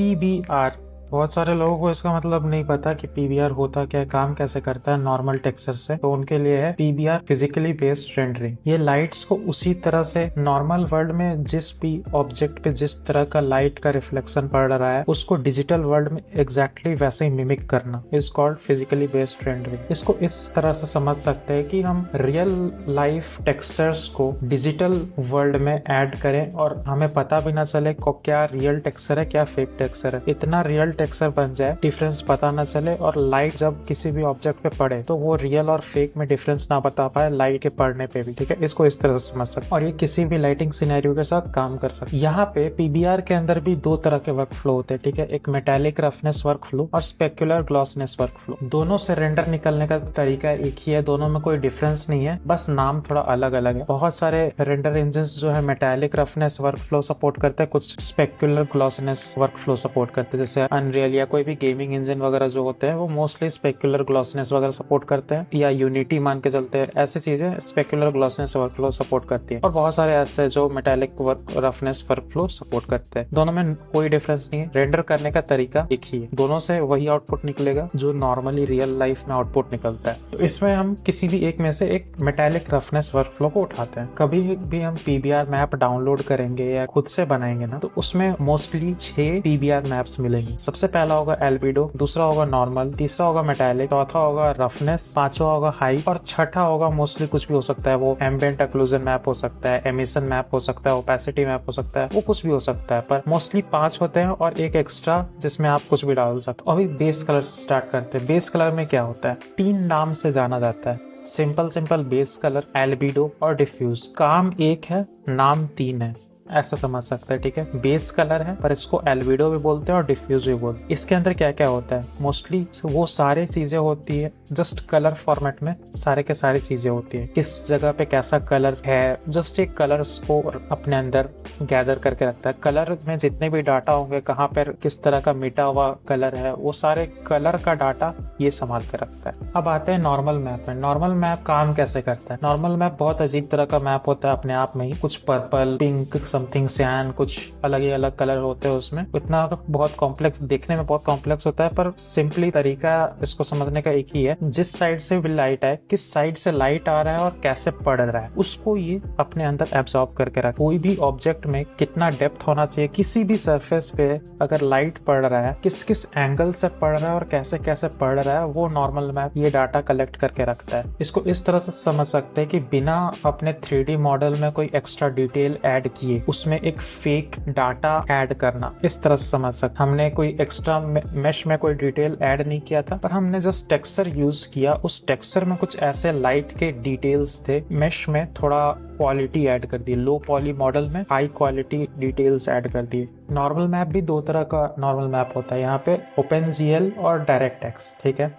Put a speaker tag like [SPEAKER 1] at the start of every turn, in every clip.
[SPEAKER 1] PBR, बहुत सारे लोगों को इसका मतलब नहीं पता कि PBR होता क्या है, काम कैसे करता है नॉर्मल टेक्सचर से। तो उनके लिए है PBR, फिजिकली बेस्ड रेंडरिंग। ये लाइट्स को उसी तरह से नॉर्मल वर्ल्ड में जिस भी ऑब्जेक्ट पे जिस तरह का लाइट का रिफ्लेक्शन पड़ रहा है उसको डिजिटल वर्ल्ड में एग्जैक्टली वैसे ही मिमिक करना is called physically based rendering. इसको इस तरह से समझ सकते हैं कि हम रियल लाइफ टेक्सचर्स को डिजिटल वर्ल्ड में ऐड करें और हमें पता भी ना चले क्या रियल टेक्सचर है क्या फेक टेक्सचर है। इतना रियल टेक्सचर बन जाए डिफरेंस पता ना चले, और लाइट जब किसी भी ऑब्जेक्ट पे पड़े तो वो रियल और फेक में डिफरेंस ना बता पाए लाइट के पड़ने पे भी। ठीक है, इसको इस तरह से समझ सकते और ये किसी भी लाइटिंग सिनेरियो के साथ काम कर सकते। यहाँ पे PBR के अंदर भी दो तरह के वर्क फ्लो होते हैं। ठीक है, एक मेटालिक रफनेस वर्क फ्लो और स्पेक्युलर ग्लॉसनेस वर्क फ्लो। दोनों से रेंडर निकलने का तरीका एक ही है, दोनों में कोई डिफरेंस नहीं है, बस नाम थोड़ा अलग अलग है। बहुत सारे रेंडर इंजन जो है metallic roughness work flow support करते हैं, कुछ स्पेक्युलर ग्लॉसनेस वर्क फ्लो सपोर्ट करते हैं। जैसे अनरियल या कोई भी गेमिंग इंजन वगैरह जो होते हैं वो मोस्टली स्पेक्युलर ग्लॉसनेस वगैरह सपोर्ट करते हैं, या यूनिटी मान के चलते हैं, ऐसी चीजें स्पेक्युलर ग्लॉसनेस वर्क फ्लो सपोर्ट करती है। और बहुत सारे ऐसे जो metallic roughness work flow support करते हैं। दोनों में कोई डिफरेंस नहीं है, रेंडर करने का तरीका एक ही है, दोनों से वही आउटपुट निकलेगा जो नॉर्मली रियल लाइफ में आउटपुट निकलता है। तो इसमें हम किसी भी एक में से एक मेटालिक रफनेस वर्क फ्लो को उठाते हैं। कभी भी हम PBR मैप डाउनलोड करेंगे या खुद से बनाएंगे ना, तो उसमें मोस्टली 6 PBR मैप्स मिलेंगी। सबसे पहला होगा एल्बिडो, दूसरा होगा नॉर्मल, तीसरा होगा मेटालिक, चौथा होगा रफनेस, पांचवा होगा हाई, और छठा होगा मोस्टली कुछ भी हो सकता है। वो एम्बिएंट ऑक्लूजन मैप हो सकता है, एमिशन मैप हो सकता है, ओपेसिटी मैप हो सकता है, वो कुछ भी हो सकता है, पर मोस्टली 5 होते हैं और एक एक्स्ट्रा जिसमें आप कुछ भी डाल सकते हो। अभी बेस कलर से स्टार्ट करते हैं। बेस कलर में क्या होता है, 3 नाम से जाना जाता है, सिंपल बेस कलर, एल्बिडो और डिफ्यूज। काम एक है, नाम 3 है, ऐसा समझ सकते हैं। ठीक है, बेस कलर है पर इसको एल्बिडो भी बोलते हैं और डिफ्यूज भी बोलते हैं। इसके अंदर क्या क्या होता है, मोस्टली वो सारी चीजें होती है जस्ट कलर फॉर्मेट में, सारे के सारी चीजें होती है। किस जगह पे कैसा कलर है, जस्ट एक कलर्स को अपने अंदर गैदर करके रखता है। कलर में जितने भी डाटा होंगे, कहाँ पर किस तरह का मिटा हुआ कलर है, वो सारे कलर का डाटा ये संभाल के रखता है। अब आते हैं नॉर्मल मैप में। नॉर्मल मैप काम कैसे करता है। नॉर्मल मैप बहुत अजीब तरह का मैप होता है अपने आप में ही, कुछ पर्पल, पिंक, समथिंग सियान, कुछ अलग ही अलग कलर होते हैं उसमें। इतना बहुत कॉम्प्लेक्स, देखने में बहुत कॉम्प्लेक्स होता है, पर सिंपली तरीका इसको समझने का एक ही है। जिस साइड से भी लाइट है, किस साइड से लाइट आ रहा है और कैसे पड़ रहा है, उसको ये अपने अंदर एब्जॉर्ब करके रखा। कोई भी ऑब्जेक्ट में कितना डेप्थ होना चाहिए, किसी भी सरफेस पे अगर लाइट पड़ रहा है, किस किस एंगल से पड़ रहा है और कैसे कैसे पड़ रहा है, वो नॉर्मल मैप ये डाटा कलेक्ट करके रखता है। इसको इस तरह से समझ सकते हैं कि बिना अपने 3D मॉडल में कोई एक्स्ट्रा डिटेल ऐड किए उसमें एक फेक डाटा ऐड करना, इस तरह से समझ सकते। हमने कोई एक्स्ट्रा मेश में कोई डिटेल ऐड नहीं किया था, पर हमने जस्ट टेक्सचर यूज किया, उस टेक्सचर में कुछ ऐसे लाइट के डिटेल्स थे, मेश में थोड़ा क्वालिटी ऐड कर दी, लो पॉली मॉडल में हाई क्वालिटी डिटेल्स ऐड कर दिए। नॉर्मल मैप भी दो तरह का नॉर्मल मैप होता है यहाँ पे, OpenGL और डायरेक्ट-एक्स। ठीक है,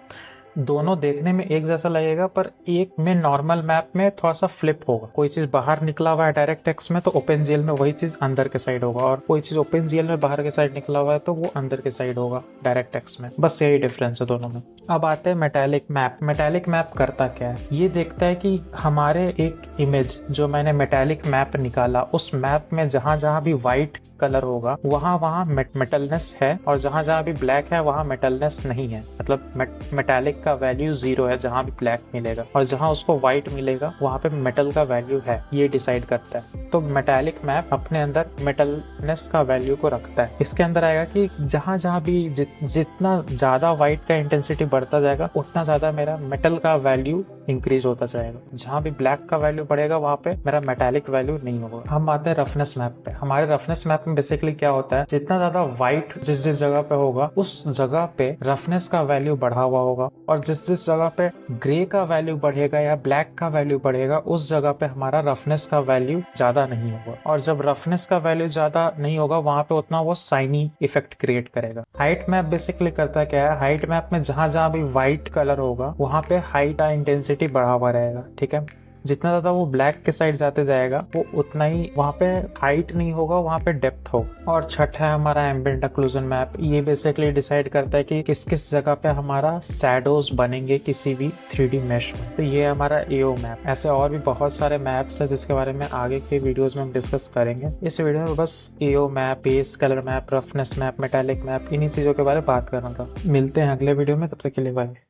[SPEAKER 1] दोनों देखने में एक जैसा लगेगा, पर एक में नॉर्मल मैप में थोड़ा सा फ्लिप होगा। कोई चीज बाहर निकला हुआ है डायरेक्ट-एक्स में तो OpenGL में वही चीज अंदर के साइड होगा, और कोई चीज OpenGL में बाहर के साइड निकला हुआ है तो वो अंदर के साइड होगा डायरेक्ट-एक्स में। बस यही डिफरेंस है दोनों में। अब आते हैं मेटालिक मैप। मेटालिक मैप करता क्या है, ये देखता है कि हमारे एक इमेज जो मैंने मेटालिक मैप निकाला, उस मैप में जहां जहां भी व्हाइट कलर होगा वहां वहां मेटलनेस है, और जहां जहां भी ब्लैक है वहां मेटलनेस नहीं है। मतलब मेटालिक का वैल्यू 0 है जहां भी ब्लैक मिलेगा, और जहां उसको व्हाइट मिलेगा वहां पे मेटल का वैल्यू है, ये डिसाइड करता है। तो मेटालिक मैप अपने अंदर मेटलनेस का वैल्यू को रखता है। इसके अंदर आएगा कि जहां जहां भी जितना ज्यादा व्हाइट का इंटेंसिटी बढ़ता जाएगा उतना ज्यादा मेरा मेटल का वैल्यू इंक्रीज होता जाएगा। जहां भी ब्लैक का वैल्यू बढ़ेगा वहां पे मेरा मेटालिक वैल्यू नहीं होगा। हम आते हैं रफनेस मैप पे। हमारे रफनेस मैप में बेसिकली क्या होता है, जितना ज्यादा व्हाइट जिस जिस जगह पे होगा उस जगह पे रफनेस का वैल्यू बढ़ा हुआ होगा, और जिस जिस जगह पे ग्रे का वैल्यू बढ़ेगा या ब्लैक का वैल्यू बढ़ेगा उस जगह पे हमारा रफनेस का वैल्यू ज्यादा नहीं होगा। और जब रफनेस का वैल्यू ज्यादा नहीं होगा वहां पे उतना वो शाइनी इफेक्ट क्रिएट करेगा। हाइट मैप बेसिकली करता क्या है, हाइट मैप में जहां जहां भी व्हाइट कलर होगा वहां पे हाइट का इंटेंसिटी बढ़ा हुआ रहेगा। ठीक है, जितना ज्यादा वो ब्लैक के साइड जाते जाएगा वो उतना ही वहाँ पे हाइट नहीं होगा, वहाँ पे डेप्थ होगा। और छठा है हमारा एम्बिएंट ऑक्लूजन मैप। ये बेसिकली डिसाइड करता है कि किस किस जगह पे हमारा शैडोज बनेंगे किसी भी 3D मेश में। तो ये हमारा एओ मैप। ऐसे और भी बहुत सारे मैप्स है जिसके बारे में आगे के वीडियोस में हम डिस्कस करेंगे। इस वीडियो में बस A O map, base colour map, roughness map, metallic map, इन्हीं चीजों के बारे में बात करना था। मिलते हैं अगले वीडियो में, तब तक के लिए बाय।